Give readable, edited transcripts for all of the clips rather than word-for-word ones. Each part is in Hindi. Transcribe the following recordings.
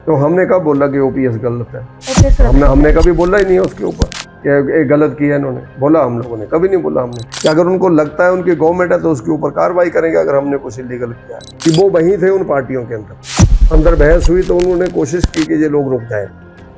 तो हमने कब बोला कि ओपीएस गलत है? ओपीएस हमने कभी बोला ही नहीं है उसके ऊपर कि ये गलत किया इन्होंने। बोला हम लोगों ने? कभी नहीं बोला हमने। कि अगर उनको लगता है उनकी गवर्नमेंट है तो उसके ऊपर कार्रवाई करेंगे अगर हमने कुछ इलीगल किया है। कि वो वहीं थे उन पार्टियों के अंदर बहस हुई तो उन्होंने कोशिश की कि ये लोग रुक जाएं,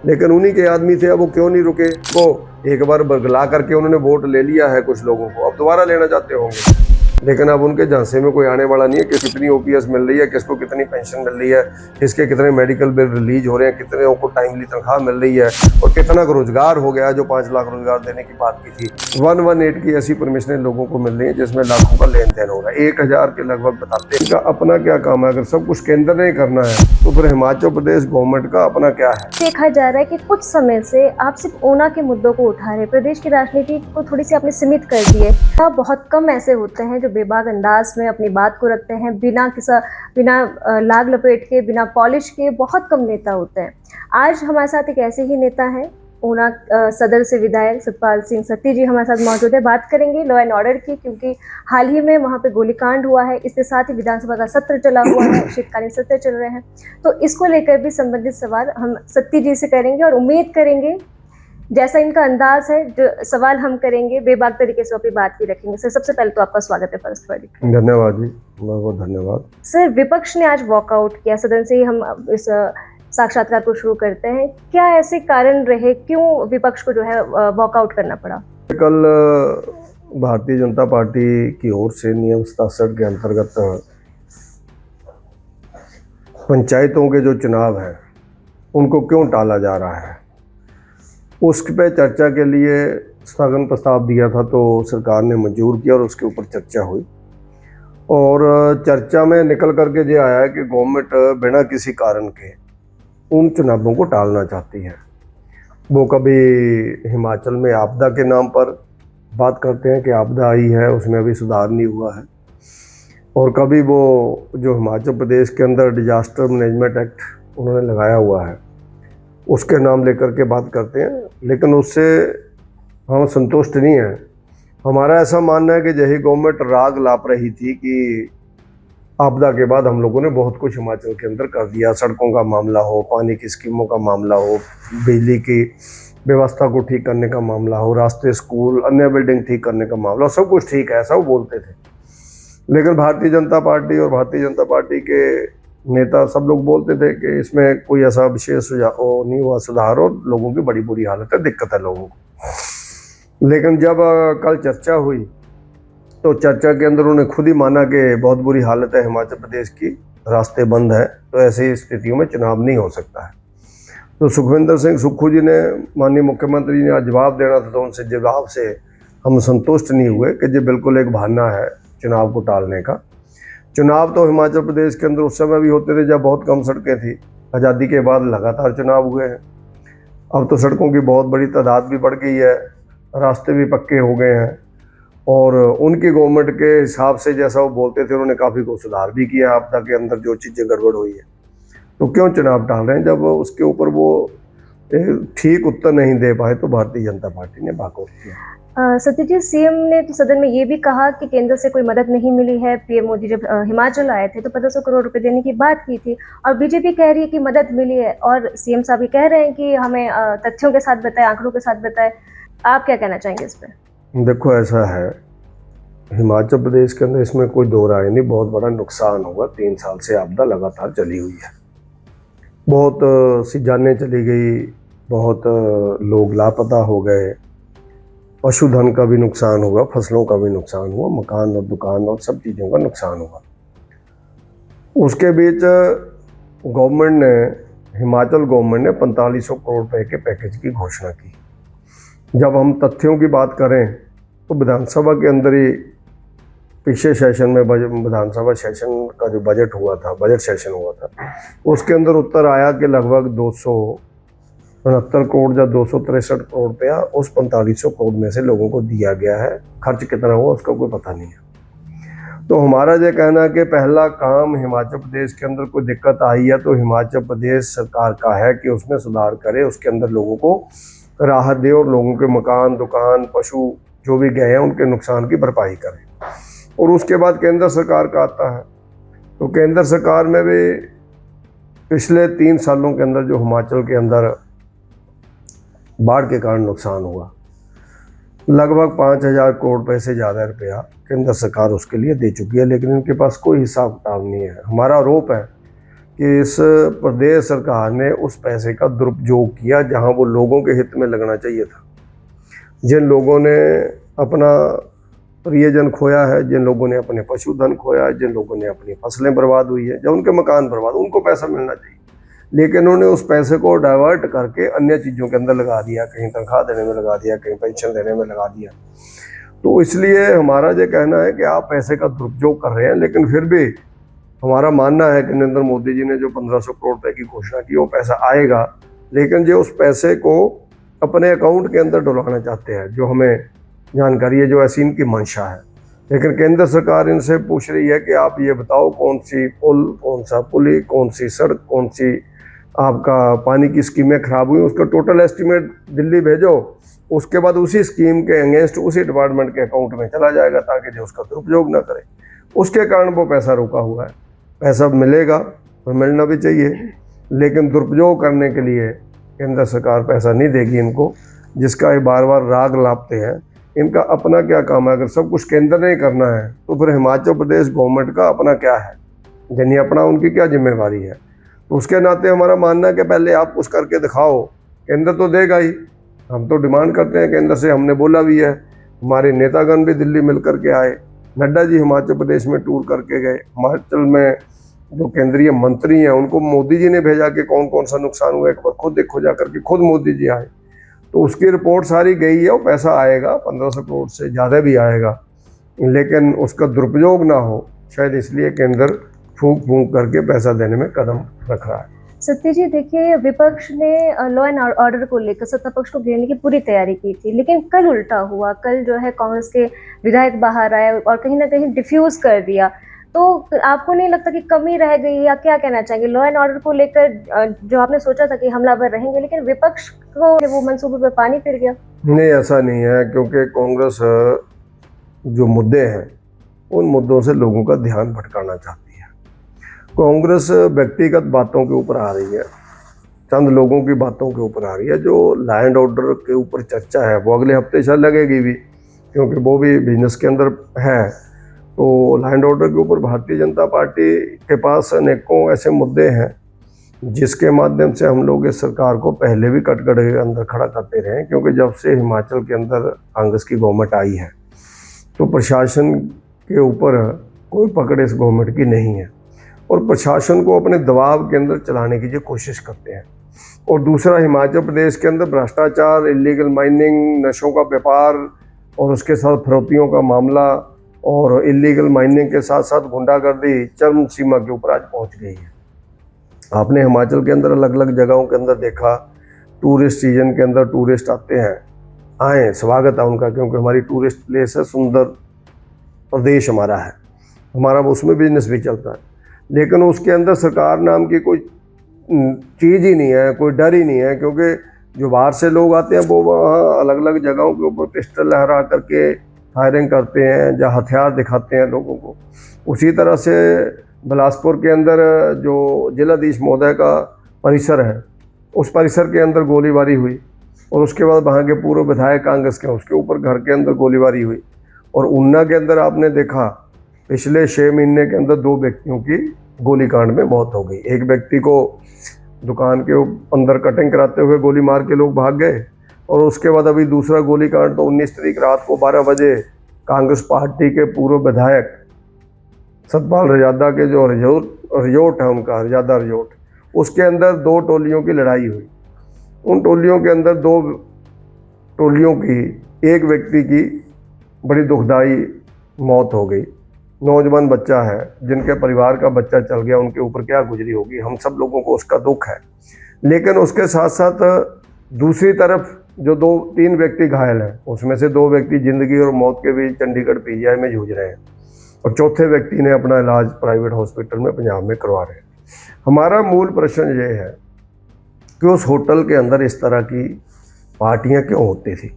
लेकिन उन्हीं के आदमी थे। अब वो क्यों नहीं रुके? वो एक बार बरगला करके उन्होंने वोट ले लिया है कुछ लोगों को, अब दोबारा लेना चाहते होंगे, लेकिन अब उनके झांसे में कोई आने वाला नहीं है कि कितनी ओपीएस मिल रही है, किसको कितनी पेंशन मिल रही है, किसके कितने मेडिकल बिल रिलीज हो रहे हैं, कितने को टाइमली तनख्वाह मिल रही है और कितना रोजगार हो गया जो 5 लाख रोजगार देने की बात की थी। 118 की ऐसी परमिशनें लोगों को मिल रही है जिसमें लाखों का लेन देन हो रहा है। 1000 के लगभग बताते हैं। इनका अपना क्या काम है? अगर सब कुछ केंद्र ने करना है तो फिर हिमाचल प्रदेश गवर्नमेंट का अपना क्या है? देखा जा रहा है कि कुछ समय से आप सिर्फ ऊना के मुद्दों को उठा रहे, प्रदेश की राजनीति को थोड़ी सी आपने सीमित कर दी है। बहुत कम ऐसे होते हैं जो बेबाक अंदाज में अपनी बात को रखते हैं, बिना लाग लपेट के, बिना पॉलिश के। बहुत कम नेता होते हैं। आज हमारे साथ एक ऐसे ही नेता हैं, ऊना सदर से विधायक सतपाल सिंह सत्ती जी हमारे साथ मौजूद है। बात करेंगे लॉ एंड ऑर्डर की, क्योंकि हाल ही में वहाँ पे गोलीकांड हुआ है। इसके साथ ही विधानसभा का सत्र चला हुआ है, शीतकालीन सत्र चल रहे हैं, तो इसको लेकर भी संबंधित सवाल हम सत्ती जी से करेंगे और उम्मीद करेंगे जैसा इनका अंदाज है जो सवाल हम करेंगे बेबाक तरीके से अपनी बात भी रखेंगे। सर, सबसे पहले तो आपका स्वागत है फर्स्ट वर्ड। धन्यवाद जी, बहुत बहुत धन्यवाद। सर, विपक्ष ने आज वॉकआउट किया सदन से ही। हम इस साक्षात्कार को शुरू करते हैं। क्या ऐसे कारण रहे, क्यों विपक्ष को जो है वॉकआउट करना पड़ा? कल भारतीय जनता पार्टी की ओर से नियम 67 के अंतर्गत पंचायतों के जो चुनाव हैं उनको क्यों टाला जा रहा है, उस पे चर्चा के लिए स्थगन प्रस्ताव दिया था, तो सरकार ने मंजूर किया और उसके ऊपर चर्चा हुई। और चर्चा में निकल करके ये आया है कि गवर्नमेंट बिना किसी कारण के उन चुनावों को टालना चाहती है। वो कभी हिमाचल में आपदा के नाम पर बात करते हैं कि आपदा आई है, उसमें अभी सुधार नहीं हुआ है, और कभी वो जो हिमाचल प्रदेश के अंदर डिजास्टर मैनेजमेंट एक्ट उन्होंने लगाया हुआ है उसके नाम लेकर के बात करते हैं, लेकिन उससे हम संतुष्ट नहीं हैं। हमारा ऐसा मानना है कि यही गवर्नमेंट राग लाप रही थी कि आपदा के बाद हम लोगों ने बहुत कुछ हिमाचल के अंदर कर दिया। सड़कों का मामला हो, पानी की स्कीमों का मामला हो, बिजली की व्यवस्था को ठीक करने का मामला हो, रास्ते, स्कूल, अन्य बिल्डिंग ठीक करने का मामला, सब कुछ ठीक है, ऐसा वो बोलते थे। लेकिन भारतीय जनता पार्टी और भारतीय जनता पार्टी के नेता सब लोग बोलते थे कि इसमें कोई ऐसा विशेष सुझाव नहीं हुआ, सुधार, और लोगों की बड़ी बुरी हालत है, दिक्कत है लोगों को। लेकिन जब कल चर्चा हुई तो चर्चा के अंदर उन्होंने खुद ही माना कि बहुत बुरी हालत है हिमाचल प्रदेश की, रास्ते बंद हैं, तो ऐसी स्थितियों में चुनाव नहीं हो सकता है। तो सुखविंदर सिंह सुक्खू जी ने, माननीय मुख्यमंत्री ने आज जवाब देना था, तो उनसे जवाब से हम संतुष्ट नहीं हुए कि ये बिल्कुल एक बहाना है चुनाव को टालने का। चुनाव तो हिमाचल प्रदेश के अंदर उस समय भी होते थे जब बहुत कम सड़कें थी। आज़ादी के बाद लगातार चुनाव हुए हैं। अब तो सड़कों की बहुत बड़ी तादाद भी बढ़ गई है, रास्ते भी पक्के हो गए हैं, और उनकी गवर्नमेंट के हिसाब से जैसा वो बोलते थे उन्होंने काफ़ी कुछ सुधार भी किया आपदा के अंदर जो चीज़ें गड़बड़ हुई है। तो क्यों चुनाव टाल रहे हैं जब उसके ऊपर वो ठीक उत्तर नहीं दे पाए? तो भारतीय जनता पार्टी ने वॉकआउट किया। सत्ती जी, सीएम ने तो सदन में ये भी कहा कि केंद्र से कोई मदद नहीं मिली है। पीएम मोदी जब हिमाचल आए थे तो 1500 करोड़ रुपए देने की बात की थी, और बीजेपी कह रही है कि मदद मिली है, और सीएम साहब ये कह रहे हैं कि हमें तथ्यों के साथ बताएं, आंकड़ों के साथ बताएं। आप क्या कहना चाहेंगे इस पर? देखो, ऐसा है, हिमाचल प्रदेश के अंदर इसमें कोई दो राय नहीं, बहुत बड़ा नुकसान हुआ। 3 साल से आपदा लगातार चली हुई है, बहुत सी जानें चली गई, बहुत लोग लापता हो गए, पशुधन का भी नुकसान हुआ, फसलों का भी नुकसान हुआ, मकान और दुकान और सब चीज़ों का नुकसान हुआ। उसके बीच गवर्नमेंट ने, हिमाचल गवर्नमेंट ने 4500 करोड़ रुपए के पैकेज की घोषणा की। जब हम तथ्यों की बात करें तो विधानसभा के अंदर ही पिछले सेशन में विधानसभा सेशन का जो बजट हुआ था, बजट सेशन हुआ था, उसके अंदर उत्तर आया कि लगभग 269 करोड़ या 263 करोड़ रुपया उस 4500 करोड़ में से लोगों को दिया गया है। खर्च कितना हुआ उसका कोई पता नहीं है। तो हमारा ये कहना है कि पहला काम, हिमाचल प्रदेश के अंदर कोई दिक्कत आई है तो हिमाचल प्रदेश सरकार का है कि उसमें सुधार करे, उसके अंदर लोगों को राहत दे और लोगों के मकान, दुकान, पशु जो भी गए हैं उनके नुकसान की भरपाई करे। और उसके बाद केंद्र सरकार का आता है, तो केंद्र सरकार में भी पिछले 3 सालों के अंदर जो हिमाचल के अंदर बाढ़ के कारण नुकसान हुआ, लगभग 5,000 करोड़ रुपए से ज़्यादा रुपया केंद्र सरकार उसके लिए दे चुकी है, लेकिन इनके पास कोई हिसाब किताब नहीं है। हमारा आरोप है कि इस प्रदेश सरकार ने उस पैसे का दुरुपयोग किया जहां वो लोगों के हित में लगना चाहिए था। जिन लोगों ने अपना प्रियजन खोया है, जिन लोगों ने अपने पशुधन खोया है, जिन लोगों ने अपनी फसलें बर्बाद हुई है, जब उनके मकान बर्बाद, उनको पैसा मिलना चाहिए, लेकिन उन्होंने उस पैसे को डाइवर्ट करके अन्य चीज़ों के अंदर लगा दिया, कहीं तनख्वाह देने में लगा दिया, कहीं पेंशन देने में लगा दिया। तो इसलिए हमारा ये कहना है कि आप पैसे का दुरुपयोग कर रहे हैं, लेकिन फिर भी हमारा मानना है कि नरेंद्र मोदी जी ने जो 1500 करोड़ रुपए की घोषणा की वो पैसा आएगा, लेकिन जो उस पैसे को अपने अकाउंट के अंदर डलवाना चाहते हैं, जो हमें जानकारी है, जो ऐसी इनकी मंशा है। लेकिन केंद्र सरकार इनसे पूछ रही है कि आप ये बताओ कौन सी पुल, कौन सा पुली, कौन सी सड़क, कौन सी आपका पानी की स्कीमें खराब हुई, उसका टोटल एस्टीमेट दिल्ली भेजो, उसके बाद उसी स्कीम के अगेंस्ट उसी डिपार्टमेंट के अकाउंट में चला जाएगा, ताकि जो उसका दुरुपयोग ना करे। उसके कारण वो पैसा रुका हुआ है। पैसा मिलेगा और मिलना भी चाहिए, लेकिन दुरुपयोग करने के लिए केंद्र सरकार पैसा नहीं देगी इनको, जिसका ये बार बार राग लापते हैं। इनका अपना क्या काम है? अगर सब कुछ केंद्र ने करना है तो फिर हिमाचल प्रदेश गवर्नमेंट का अपना क्या है? यानी अपना उनकी क्या जिम्मेवारी है? तो उसके नाते हमारा मानना है कि पहले आप कुछ करके दिखाओ। केंद्र तो देगा ही, हम तो डिमांड करते हैं केंद्र से, हमने बोला भी है, हमारे नेतागण भी दिल्ली मिल करके आए, नड्डा जी हिमाचल प्रदेश में टूर करके गए, हिमाचल में जो केंद्रीय मंत्री हैं उनको मोदी जी ने भेजा कि कौन कौन सा नुकसान हुआ, एक बार खुद देखो जा करके, खुद मोदी जी आए, तो उसकी रिपोर्ट सारी गई है। वो पैसा आएगा, 1500 करोड़ से ज़्यादा भी आएगा, लेकिन उसका दुरुपयोग ना हो, शायद इसलिए केंद्र फूंक फूंक करके पैसा देने में कदम रख रहा है। सत्य जी, देखिए, विपक्ष ने लॉ एंड ऑर्डर को लेकर सत्ता पक्ष को घेरने की पूरी तैयारी की थी, लेकिन कल उल्टा हुआ। कल जो है कांग्रेस के विधायक बाहर आए और कहीं ना कहीं डिफ्यूज कर दिया। तो आपको नहीं लगता कि कमी रह गई, या क्या कहना चाहेंगे लॉ एंड ऑर्डर को लेकर? जो आपने सोचा था कि हमलावर रहेंगे, लेकिन विपक्ष को वो मंसूबे पे पानी फिर गया। नहीं, ऐसा नहीं है, क्योंकि कांग्रेस जो मुद्दे हैं उन मुद्दों से लोगों का ध्यान भटकाना चाहती है। कांग्रेस व्यक्तिगत बातों के ऊपर आ रही है, चंद लोगों की बातों के ऊपर आ रही है। जो लॉ एंड ऑर्डर के ऊपर चर्चा है वो अगले हफ्ते शायद लगेगी भी, क्योंकि वो भी बिजनेस के अंदर है। तो लॉ एंड ऑर्डर के ऊपर भारतीय जनता पार्टी के पास अनेकों ऐसे मुद्दे हैं जिसके माध्यम से हम लोग इस सरकार को पहले भी कटघरे के अंदर खड़ा करते रहे, क्योंकि जब से हिमाचल के अंदर कांग्रेस की गवर्नमेंट आई है तो प्रशासन के ऊपर कोई पकड़ इस गवर्नमेंट की नहीं है, और प्रशासन को अपने दबाव के अंदर चलाने की जो कोशिश करते हैं। और दूसरा, हिमाचल प्रदेश के अंदर भ्रष्टाचार, इलीगल माइनिंग, नशों का व्यापार और उसके साथ फरोतियों का मामला, और इलीगल माइनिंग के साथ साथ गुंडागर्दी चरम सीमा के ऊपर आज पहुंच गई है। आपने हिमाचल के अंदर अलग अलग जगहों के अंदर देखा, टूरिस्ट सीजन के अंदर टूरिस्ट आते हैं, आए, स्वागत है उनका, क्योंकि हमारी टूरिस्ट प्लेस है, सुंदर प्रदेश हमारा है, हमारा उसमें बिजनेस भी चलता है। लेकिन उसके अंदर सरकार नाम की कोई चीज़ ही नहीं है, कोई डर ही नहीं है, क्योंकि जो बाहर से लोग आते हैं वो वहाँ अलग अलग जगहों के ऊपर पिस्टल लहरा करके फायरिंग करते हैं, जहाँ हथियार दिखाते हैं लोगों को। उसी तरह से बिलासपुर के अंदर जो जिलाधीश महोदय का परिसर है, उस परिसर के अंदर गोलीबारी हुई, और उसके बाद वहाँ के पूर्व विधायक कांग्रेस के, उसके ऊपर घर के अंदर गोलीबारी हुई। और ऊना के अंदर आपने देखा पिछले 6 महीने के अंदर 2 व्यक्तियों की गोलीकांड में मौत हो गई। एक व्यक्ति को दुकान के अंदर कटिंग कराते हुए गोली मार के लोग भाग गए, और उसके बाद अभी दूसरा गोलीकांड तो 19 तारीख रात को 12 बजे कांग्रेस पार्टी के पूर्व विधायक सतपाल रजादा के जो रिजोर्ट है उनका, रजादा रिजोर्ट, उसके अंदर 2 टोलियों की लड़ाई हुई। उन टोलियों के अंदर 2 टोलियों की एक व्यक्ति की बड़ी दुखदाई मौत हो गई। नौजवान बच्चा है, जिनके परिवार का बच्चा चल गया, उनके ऊपर क्या गुजरी होगी, हम सब लोगों को उसका दुख है। लेकिन उसके साथ साथ दूसरी तरफ जो 2-3 व्यक्ति घायल हैं, उसमें से 2 व्यक्ति जिंदगी और मौत के बीच चंडीगढ़ पीजीआई में जूझ रहे हैं, और चौथे व्यक्ति ने अपना इलाज प्राइवेट हॉस्पिटल में पंजाब में करवा रहे हैं। हमारा मूल प्रश्न ये है कि उस होटल के अंदर इस तरह की पार्टियां क्यों होती थी,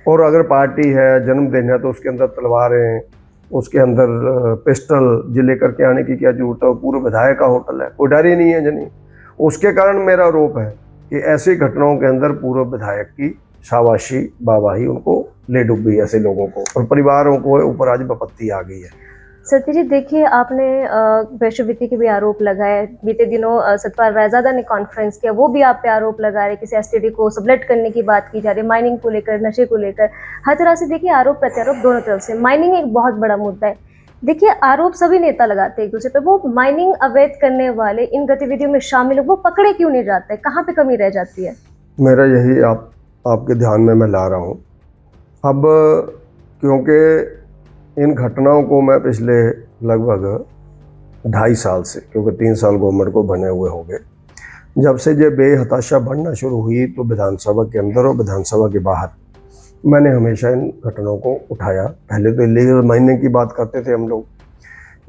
और अगर पार्टी है, जन्मदिन है, तो उसके अंदर तलवारें, उसके अंदर पिस्टल जे लेकर के आने की क्या जरूरत है? पूर्व विधायक का होटल है, कोई डर ही नहीं है जनी। उसके कारण मेरा आरोप है कि ऐसी घटनाओं के अंदर पूर्व विधायक की शाबाशी वाहवाही उनको ले डूबी, ऐसे लोगों को और परिवारों को ऊपर आज विपत्ति आ गई है। सत्यजीत, देखिए आपने वैश्यवृत्ति के भी आरोप लगाए। बीते दिनों सतपाल रायजादा ने कॉन्फ्रेंस किया, वो भी आप पे आरोप लगा रहे, किसी एसटीडी को सबलेट करने की बात की जा रही है, माइनिंग को लेकर, नशे को लेकर, हर तरह से देखिए आरोप प्रत्यारोप दोनों तरफ से। माइनिंग एक बहुत बड़ा मुद्दा है। देखिए आरोप सभी नेता लगाते हैं एक दूसरे पर, वो माइनिंग अवैध करने वाले, इन गतिविधियों में शामिल वो पकड़े क्यों नहीं जाते, कहाँ पे कमी रह जाती है? मेरा यही आपके ध्यान में मैं ला रहा हूँ। अब क्योंकि इन घटनाओं को मैं पिछले लगभग 2.5 साल से, क्योंकि 3 साल गवर्नमेंट को बने हुए हो गए, जब से ये बेहताशा बढ़ना शुरू हुई तो विधानसभा के अंदर और विधानसभा के बाहर मैंने हमेशा इन घटनाओं को उठाया। पहले तो इलीगल माइनिंग की बात करते थे हम लोग।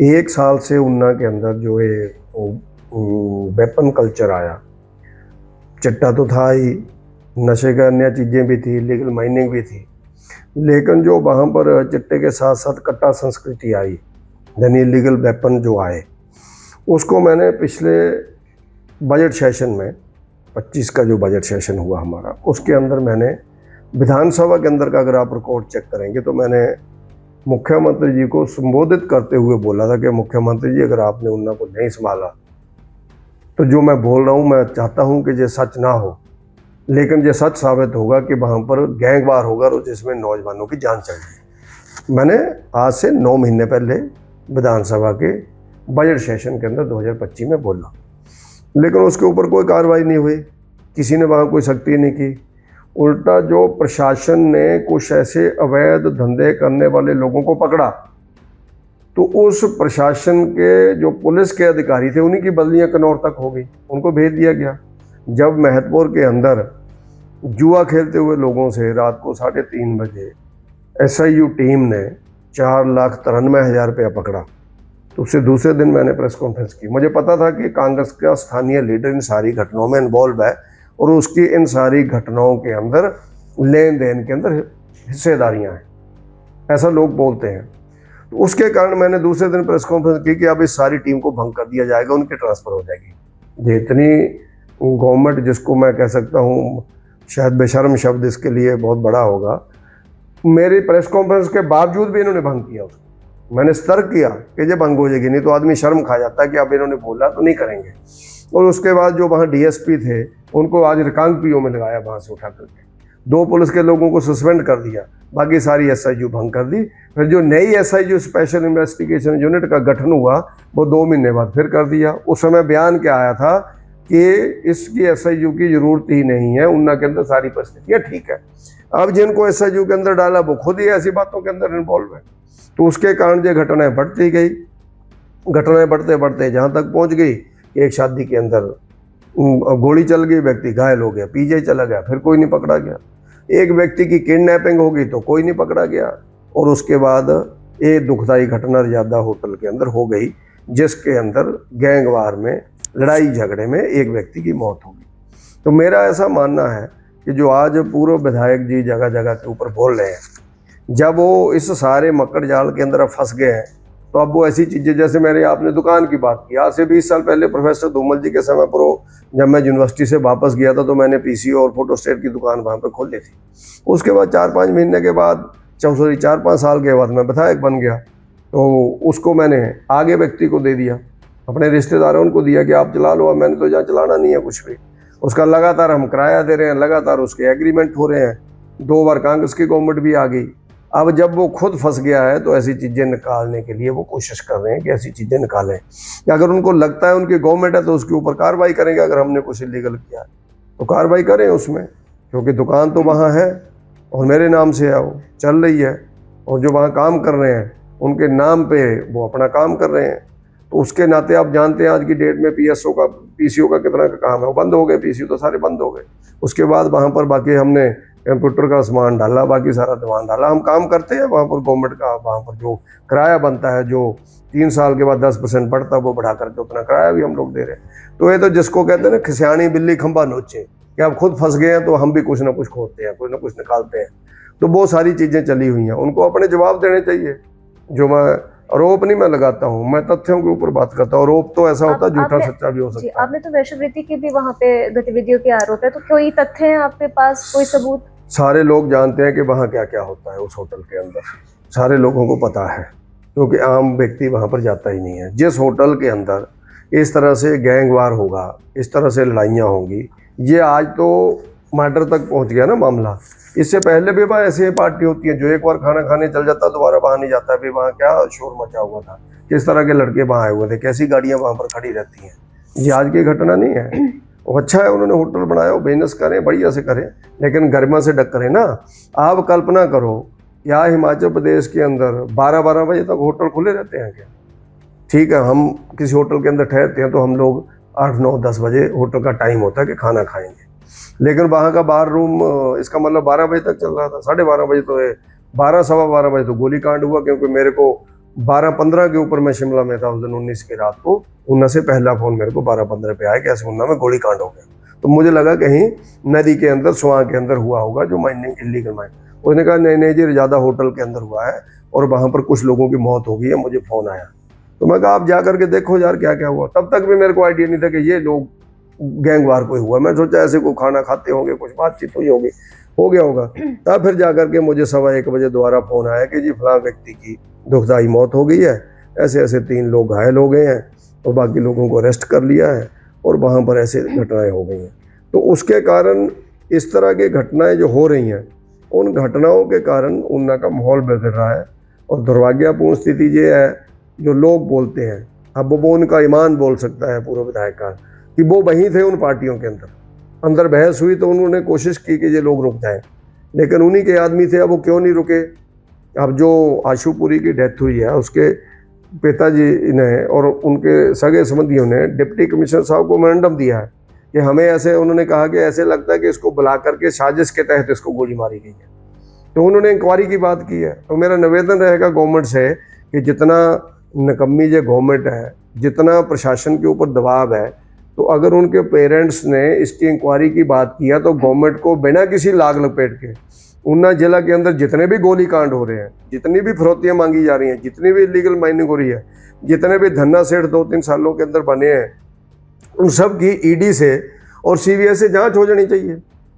1 साल से ऊना के अंदर जो ये वेपन कल्चर आया, चिट्टा तो था ही, नशे का अन्य चीज़ें भी थी, इलीगल माइनिंग भी थी, लेकिन जो वहाँ पर चिट्टे के साथ साथ कट्टा संस्कृति आई, यानी इलीगल वेपन जो आए, उसको मैंने पिछले बजट सेशन में 25 का जो बजट सेशन हुआ हमारा, उसके अंदर मैंने विधानसभा के अंदर का अगर आप रिकॉर्ड चेक करेंगे तो मैंने मुख्यमंत्री जी को संबोधित करते हुए बोला था कि मुख्यमंत्री जी, अगर आपने ऊना को नहीं संभाला तो जो मैं बोल रहा हूँ, मैं चाहता हूँ कि ये सच ना हो, लेकिन ये सच साबित होगा कि वहाँ पर गैंगवार होगा और जिसमें नौजवानों की जान चल गई। मैंने आज से 9 महीने पहले विधानसभा के बजट सेशन के अंदर 2025 में बोला, लेकिन उसके ऊपर कोई कार्रवाई नहीं हुई, किसी ने वहाँ कोई सख्ती नहीं की। उल्टा जो प्रशासन ने कुछ ऐसे अवैध धंधे करने वाले लोगों को पकड़ा तो उस प्रशासन के जो पुलिस के अधिकारी थे उन्हीं की बदलियाँ कन्नौर तक हो गई, उनको भेज दिया गया। जब महतपुर के अंदर जुआ खेलते हुए लोगों से रात को 3:30 बजे SIU टीम ने 4,93,000 रुपया पकड़ा, तो उससे दूसरे दिन मैंने प्रेस कॉन्फ्रेंस की। मुझे पता था कि कांग्रेस का स्थानीय लीडर इन सारी घटनाओं में इन्वॉल्व है और उसकी इन सारी घटनाओं के अंदर लेन देन के अंदर हिस्सेदारियां हैं, ऐसा लोग बोलते हैं। तो उसके कारण मैंने दूसरे दिन प्रेस कॉन्फ्रेंस की कि अब इस सारी टीम को भंग कर दिया जाएगा, उनकी ट्रांसफ़र हो जाएगी। ये इतनी गवर्नमेंट, जिसको मैं कह सकता हूँ शायद बेशर्म शब्द इसके लिए बहुत बड़ा होगा, मेरी प्रेस कॉन्फ्रेंस के बावजूद भी इन्होंने भंग किया उसको। मैंने सतर्क किया कि ये भंग हो जाएगी, नहीं तो आदमी शर्म खा जाता है कि अब इन्होंने बोला तो नहीं करेंगे। और उसके बाद जो वहाँ DSP थे उनको आज रिकांग PO में लगाया, वहाँ से उठा करके 2 पुलिस के लोगों को सस्पेंड कर दिया, बाकी सारी SIU भंग कर दी। फिर जो नई SIU स्पेशल इन्वेस्टिगेशन यूनिट का गठन हुआ वो 2 महीने बाद फिर कर दिया। उस समय बयान क्या आया था कि इसकी SIU की ज़रूरत ही नहीं है, ऊना के अंदर सारी परिस्थितियाँ ठीक है। अब जिनको SIU के अंदर डाला वो खुद ही ऐसी बातों के अंदर इन्वॉल्व है, तो उसके कारण ये घटनाएं बढ़ती गई। घटनाएं बढ़ते बढ़ते जहाँ तक पहुँच गई कि एक शादी के अंदर गोली चल गई, व्यक्ति घायल हो गया, PJ चला गया, फिर कोई नहीं पकड़ा गया। एक व्यक्ति की किडनैपिंग हो गई तो कोई नहीं पकड़ा गया। और उसके बाद एक दुखदाई घटना रजादा होटल के अंदर हो गई, जिसके अंदर गैंगवार में लड़ाई झगड़े में एक व्यक्ति की मौत हो गई। तो मेरा ऐसा मानना है कि जो आज पूर्व विधायक जी जगह जगह के ऊपर बोल रहे हैं, जब वो इस सारे मकड़ जाल के अंदर फंस गए हैं तो अब वो ऐसी चीज़ें, जैसे मेरे आपने दुकान की बात की, आज से 20 साल पहले प्रोफेसर धूमल जी के समय पर जब मैं यूनिवर्सिटी से वापस गया था तो मैंने PCO और फोटोस्टेट की दुकान वहाँ पर खोल ली थी। उसके बाद 4-5 महीने के बाद, 4-5 साल के बाद मैं विधायक बन गया, तो उसको मैंने आगे व्यक्ति को दे दिया, अपने रिश्तेदारों को दिया कि आप चला लो, मैंने तो जहाँ चलाना नहीं है कुछ भी। उसका लगातार हम किराया दे रहे हैं, लगातार उसके एग्रीमेंट हो रहे हैं। 2 बार कांग्रेस की गवर्नमेंट भी आ गई। अब जब वो खुद फंस गया है तो ऐसी चीज़ें निकालने के लिए वो कोशिश कर रहे हैं कि ऐसी चीज़ें निकालें, कि अगर उनको लगता है उनकी गवर्नमेंट है तो उसके ऊपर कार्रवाई करेंगे। अगर हमने कुछ इलीगल किया है तो कार्रवाई करें उसमें, क्योंकि दुकान तो वहाँ है और मेरे नाम से है, वो चल रही है, और जो वहाँ काम कर रहे हैं उनके नाम पे वो अपना काम कर रहे हैं। तो उसके नाते आप जानते हैं आज की डेट में PCO का कितना का काम है, वो बंद हो गए, PCO तो सारे बंद हो गए। उसके बाद वहाँ पर बाकी हमने कंप्यूटर का सामान डाला, बाकी सारा सामान डाला, हम काम करते हैं वहाँ पर गवर्नमेंट का। वहाँ पर जो किराया बनता है, जो 3 साल के बाद 10% बढ़ता है, वो बढ़ा करके उतना किराया भी हम लोग दे रहे हैं। तो ये तो जिसको कहते हैं ना, खिसियानी बिल्ली खंबा नोचे, कि आप खुद फंस गए हैं तो हम भी कुछ ना कुछ खोदते हैं, कुछ ना कुछ निकालते हैं। तो वो सारी चीज़ें चली हुई हैं, उनको अपने जवाब देने चाहिए। जो मैं आरोप नहीं मैं लगाता हूँ, मैं तथ्यों के ऊपर बात करता हूँ। आरोप तो ऐसा होता है झूठा आपने सच्चा भी हो जी, सकता है। आपने तो वैश्यवृत्ति की भी वहाँ पे गतिविधियों के आरोप है, तो कोई तथ्य है आपके पास, कोई सबूत? सारे लोग जानते हैं कि वहाँ क्या क्या होता है उस होटल के अंदर, सारे लोगों को पता है, क्योंकि आम व्यक्ति वहाँ पर जाता ही नहीं है। जिस होटल के अंदर इस तरह से गैंगवार होगा, इस तरह से लड़ाइयाँ होंगी, ये आज तो मर्डर तक पहुँच गया ना मामला। इससे पहले भी वहाँ ऐसी पार्टी होती है जो एक बार खाना खाने चल जाता है दोबारा वहाँ नहीं जाता। अभी वहाँ क्या शोर मचा हुआ था, किस तरह के लड़के वहाँ आए हुए थे, कैसी गाड़ियाँ वहाँ पर खड़ी रहती हैं। ये आज की घटना नहीं है। वो अच्छा है उन्होंने होटल बनाया, वो बिजनेस करें, बढ़िया से करें, लेकिन गरिमा से ढक करें ना। आप कल्पना करो, यहाँ हिमाचल प्रदेश के अंदर 12-12 बजे तक होटल खुले रहते हैं क्या? ठीक है, हम किसी होटल के अंदर ठहरते हैं तो हम लोग 8-9-10 बजे होटल का टाइम होता है कि खाना खाएंगे, लेकिन वहाँ का बार रूम इसका मतलब 12 बजे तक चल रहा था। 12:30 बजे तो 12-12:15 बजे तो गोली कांड हुआ, क्योंकि मेरे को 12:15 के ऊपर मैं शिमला में था उस दिन 19 की रात को। ऊना से पहला फ़ोन मेरे को 12:15 पे आया कि ऐसे ऊना में गोली कांड हो गया। तो मुझे लगा कहीं नदी के अंदर स्वां के अंदर हुआ होगा, जो माइनिंग इलीगल माइन। उसने कहा नहीं नहीं जी, ज़्यादा होटल के अंदर हुआ है और वहाँ पर कुछ लोगों की मौत हो गई है, मुझे फ़ोन आया। तो मैं कहा आप जा करके देखो यार क्या क्या हुआ। तब तक भी मेरे को आइडिया नहीं था कि ये लोग गैंगवार कोई हुआ। मैं सोचा ऐसे कोई खाना खाते होंगे, कुछ बातचीत हुई होगी, हो गया होगा। तब फिर जा करके मुझे 1:15 बजे दोबारा फ़ोन आया कि जी फलां व्यक्ति की दुखदाई मौत हो गई है, ऐसे ऐसे 3 लोग घायल हो गए हैं और बाकी लोगों को अरेस्ट कर लिया है और वहाँ पर ऐसे घटनाएं हो गई हैं। तो उसके कारण इस तरह की घटनाएं जो हो रही हैं, उन घटनाओं के कारण ऊना का माहौल बिगड़ रहा है। और दुर्भाग्यपूर्ण स्थिति ये है, जो लोग बोलते हैं, अब वो उनका ईमान बोल सकता है पूर्व विधायक का, कि वो वहीं थे उन पार्टियों के अंदर बहस हुई तो उन्होंने कोशिश की कि ये लोग रुक जाएं, लेकिन उन्हीं के आदमी थे। अब वो क्यों नहीं रुके? अब जो आशुपुरी की डेथ हुई है, उसके पिताजी ने और उनके सगे संबंधियों ने डिप्टी कमिश्नर साहब को मेमोरेंडम दिया है कि हमें ऐसे, उन्होंने कहा कि ऐसे लगता है कि इसको बुला करके साजिश के तहत इसको गोली मारी गई है। तो उन्होंने इंक्वायरी की बात की है। तो मेरा निवेदन रहेगा गवर्नमेंट से कि जितना निकम्मी जो गवर्नमेंट है, जितना प्रशासन के ऊपर दबाव है, तो अगर उनके पेरेंट्स ने इसकी इंक्वायरी की बात किया तो गवर्नमेंट को बिना किसी लाग लपेट के ऊना जिला के अंदर जितने भी गोली कांड हो रहे हैं, जितनी भी फिरौतियाँ मांगी जा रही हैं, जितनी भी इलीगल माइनिंग हो रही है, जितने भी धन्ना सेठ 2-3 सालों के अंदर बने हैं, उन सब की ईडी से और सीबीआई से जांच हो जानी चाहिए।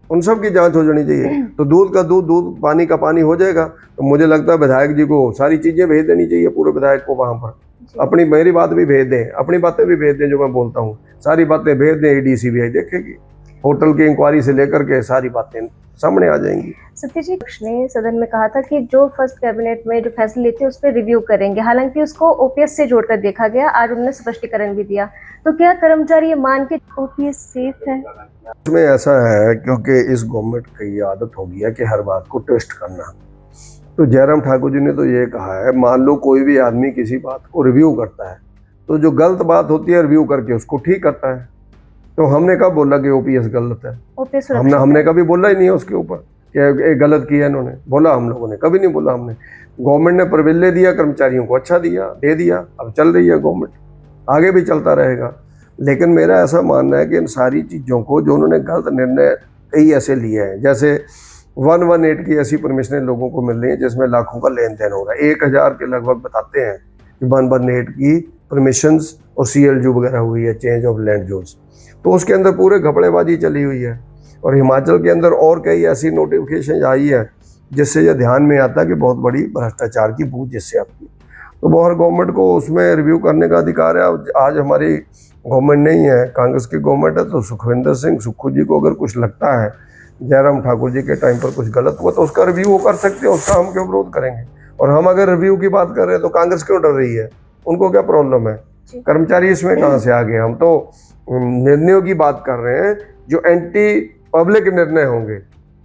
उन सब की जांच हो जानी चाहिए। तो दूध का दूध, दूध पानी का पानी हो जाएगा। तो मुझे लगता है विधायक जी को सारी चीज़ें भेज देनी चाहिए, पूरे विधायक को वहाँ पर। अपनी मेरी बात भी भेज दें, अपनी बातें भी भेज दें, जो मैं बोलता हूँ सारी बातें भेज दें। ईडी सीबीआई देखेगी, होटल की इंक्वायरी से लेकर के सारी बातें सामने आ जाएंगी। सतीश जी ने सदन में कहा था कि जो फर्स्ट कैबिनेट में जो फैसले लेते हैं उस पर रिव्यू करेंगे, हालांकि उसको ओपीएस से जोड़कर देखा गया। आज उन्होंने स्पष्टीकरण भी दिया। तो क्या कर्मचारी ये मान के ओपीएस सेफ है? इसमें ऐसा है, क्योंकि इस गवर्नमेंट की आदत हो गई है कि हर बात को ट्विस्ट करना। तो जयराम ठाकुर जी ने तो ये कहा है, मान लो कोई भी आदमी किसी बात को रिव्यू करता है तो जो गलत बात होती है रिव्यू करके उसको ठीक करता है। तो हमने कब बोला कि ओपीएस गलत है? ओपीएस हमने कभी बोला ही नहीं है उसके ऊपर कि गलत किया इन्होंने। बोला हम लोगों ने कभी नहीं बोला। हमने, गवर्नमेंट ने प्रिविलेज दिया कर्मचारियों को, अच्छा दिया, दे दिया, अब चल रही है गवर्नमेंट, आगे भी चलता रहेगा। लेकिन मेरा ऐसा मानना है कि इन सारी चीज़ों को जो उन्होंने गलत निर्णय कई ऐसे लिए हैं, जैसे 118 की ऐसी परमिशनें लोगों को मिल रही हैं जिसमें लाखों का लेन देन हो रहा है। 1000 के लगभग बताते हैं कि 118 की परमिशंस और CLU वगैरह हुई है, चेंज ऑफ लैंड जोन्स। तो उसके अंदर पूरे घपड़ेबाजी चली हुई है। और हिमाचल के अंदर और कई ऐसी नोटिफिकेशन आई है जिससे यह ध्यान में आता है कि बहुत बड़ी भ्रष्टाचार की बूझ जिससे आपकी। तो बहुत गवर्नमेंट को उसमें रिव्यू करने का अधिकार है। आज हमारी गवर्नमेंट नहीं है, कांग्रेस की गवर्नमेंट है। तो सुखविंदर सिंह सुक्खू जी को अगर कुछ लगता है जयराम ठाकुर जी के टाइम पर कुछ गलत हुआ तो उसका रिव्यू वो कर सकते हैं, उसका हम क्यों विरोध करेंगे? और हम अगर रिव्यू की बात कर रहे हैं तो कांग्रेस क्यों डर रही है? उनको क्या प्रॉब्लम है? कर्मचारी इसमें कहाँ से आ गए? हम तो निर्णयों की बात कर रहे हैं जो एंटी पब्लिक निर्णय होंगे,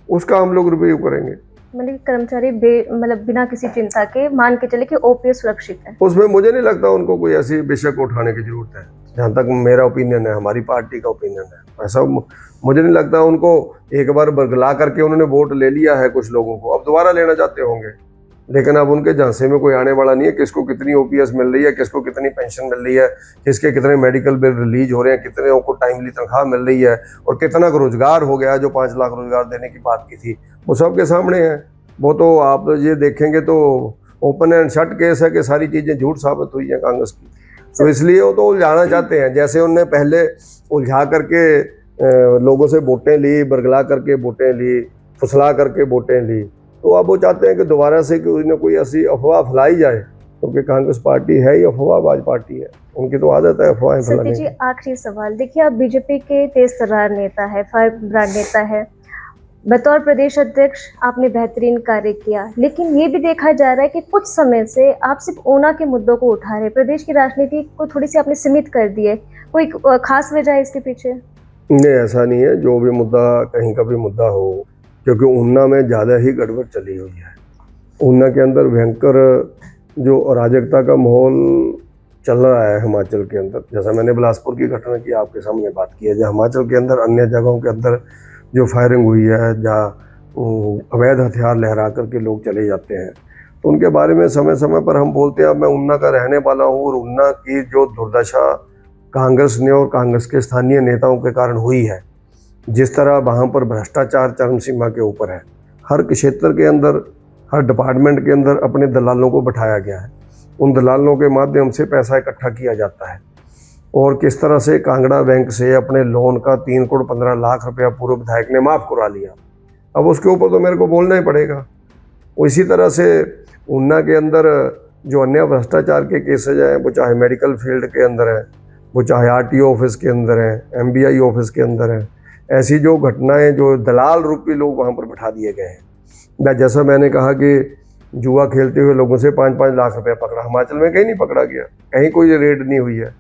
उसका हम लोग रिव्यू करेंगे। मतलब कर्मचारी मतलब बिना किसी चिंता के मान के चले कि ओपीएस सुरक्षित है। उसमें मुझे नहीं लगता उनको कोई ऐसी विषय को उठाने की जरूरत है। जहाँ तक मेरा ओपिनियन है, हमारी पार्टी का ओपिनियन है, ऐसा मुझे नहीं लगता। उनको एक बार बरगला करके उन्होंने वोट ले लिया है कुछ लोगों को, अब दोबारा लेना चाहते होंगे। लेकिन अब उनके झांसे में कोई आने वाला नहीं है। किसको कितनी ओपीएस मिल रही है, किसको कितनी पेंशन मिल रही है, किसके कितने मेडिकल बिल रिलीज हो रहे हैं, कितने को टाइमली तनख्वाह मिल रही है और कितना रोजगार हो गया। जो 5 लाख रोजगार देने की बात की थी वो सबके सामने है। वो तो आप ये देखेंगे तो ओपन एंड शट केस है कि सारी चीज़ें झूठ साबित हुई हैं कांग्रेस की। तो इसलिए वो तो उलझाना चाहते हैं, जैसे उनने पहले उलझा करके लोगों से वोटें ली, बरगला करके वोटें ली, फुसला करके वोटें ली। तो अब वो चाहते हैं कि दोबारा से कोई ना कोई ऐसी अफवाह फैलाई जाए, क्योंकि कांग्रेस पार्टी है ही अफवाहबाज पार्टी है, उनकी तो आदत है अफवाहें सत्य फैलाने जी, की। आखिरी सवाल, देखिए आप बीजेपी के तेज तर्रार नेता है, फायर ब्रांड नेता है, बतौर प्रदेश अध्यक्ष आपने बेहतरीन कार्य किया, लेकिन ये भी देखा जा रहा है कि कुछ समय से आप सिर्फ ऊना के मुद्दों को उठा रहे, प्रदेश की राजनीति को थोड़ी सी आपने सीमित कर दी है। कोई खास वजह है इसके पीछे? नहीं, ऐसा नहीं है। जो भी मुद्दा, कहीं का भी मुद्दा हो, क्योंकि ऊना में ज़्यादा ही गड़बड़ चली हुई है। ऊना के अंदर भयंकर जो अराजकता का माहौल चल रहा है हिमाचल के अंदर, जैसा मैंने बिलासपुर की घटना की आपके सामने बात की है, जहाँ हिमाचल के अंदर अन्य जगहों के अंदर जो फायरिंग हुई है, जहाँ अवैध हथियार लहरा करके लोग चले जाते हैं, तो उनके बारे में समय समय पर हम बोलते हैं। अब मैं ऊना का रहने वाला हूँ और ऊना की जो दुर्दशा कांग्रेस ने और कांग्रेस के स्थानीय नेताओं के कारण हुई है, जिस तरह वहाँ पर भ्रष्टाचार चरम सीमा के ऊपर है, हर क्षेत्र के अंदर, हर डिपार्टमेंट के अंदर अपने दलालों को बैठाया गया है, उन दलालों के माध्यम से पैसा इकट्ठा किया जाता है, और किस तरह से कांगड़ा बैंक से अपने लोन का 3 करोड़ 15 लाख रुपया पूर्व विधायक ने माफ़ करा लिया। अब उसके ऊपर तो मेरे को बोलना ही पड़ेगा। इसी तरह से ऊना के अंदर जो अन्य भ्रष्टाचार के केसेज हैं, वो चाहे मेडिकल फील्ड के अंदर है, वो चाहे RTO ऑफिस के अंदर है, MBI ऑफिस के अंदर है, ऐसी जो घटनाएं, जो दलाल रूपी लोग वहाँ पर बैठा दिए गए हैं। जैसा मैंने कहा कि जुआ खेलते हुए लोगों से 5-5 लाख रुपया पकड़ा, हिमाचल में कहीं नहीं पकड़ा गया, कहीं कोई रेड नहीं हुई है,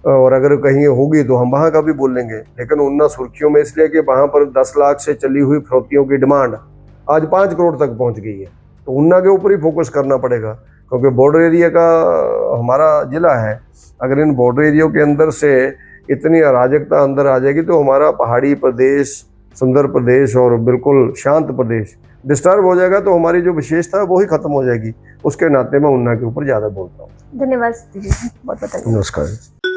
और अगर कहीं होगी तो हम वहाँ का भी बोलेंगे। लेकिन ऊना सुर्खियों में इसलिए कि वहाँ पर 10 लाख से चली हुई फिरौतियों की डिमांड आज 5 करोड़ तक पहुँच गई है। तो ऊना के ऊपर ही फोकस करना पड़ेगा, क्योंकि बॉर्डर एरिया का हमारा ज़िला है। अगर इन बॉर्डर एरिया के अंदर से इतनी अराजकता अंदर आ जाएगी तो हमारा पहाड़ी प्रदेश, सुंदर प्रदेश और बिल्कुल शांत प्रदेश डिस्टर्ब हो जाएगा, तो हमारी जो विशेषता है वो ही खत्म हो जाएगी। उसके नाते मैं ऊना के ऊपर ज़्यादा बोलता हूँ। धन्यवाद सत्य जी, बहुत बहुत धन्यवाद। नमस्कार।